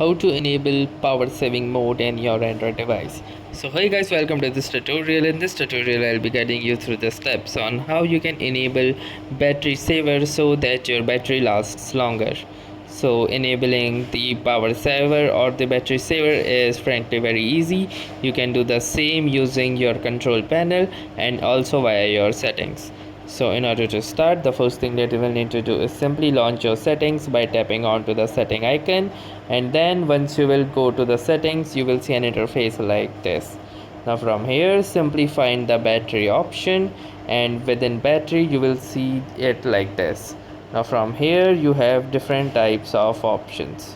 how to enable power saving mode in your Android device. So hey guys, welcome to this tutorial. In this tutorial I'll be guiding you through the steps on how you can enable battery saver so that your battery lasts longer. So enabling the power saver or the battery saver is frankly very easy. You can do the same using your control panel and also via your settings. So in order to start, the first thing that you will need to do is simply launch your settings by tapping onto the setting icon, and then once you will go to the settings, you will see an interface like this. Now from here, simply find the battery option, and within battery you will see it like this. Now from here you have different types of options,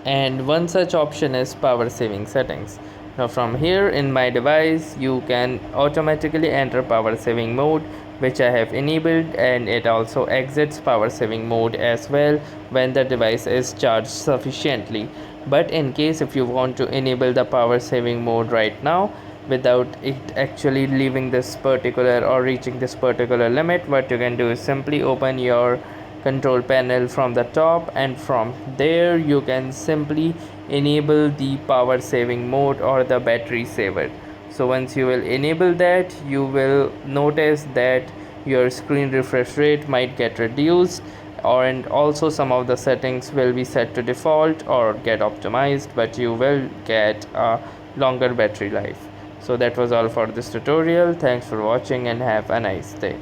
and one such option is power saving settings. Now from here in my device you can automatically enter power saving mode, which I have enabled, and it also exits power saving mode as well when the device is charged sufficiently. But in case if you want to enable the power saving mode right now without it actually leaving this particular or reaching this particular limit, what you can do is simply open your control panel from the top, and from there you can simply enable the power saving mode or the battery saver. So once you will enable that, you will notice that your screen refresh rate might get reduced, and also some of the settings will be set to default or get optimized, but you will get a longer battery life. So that was all for this tutorial. Thanks for watching and have a nice day.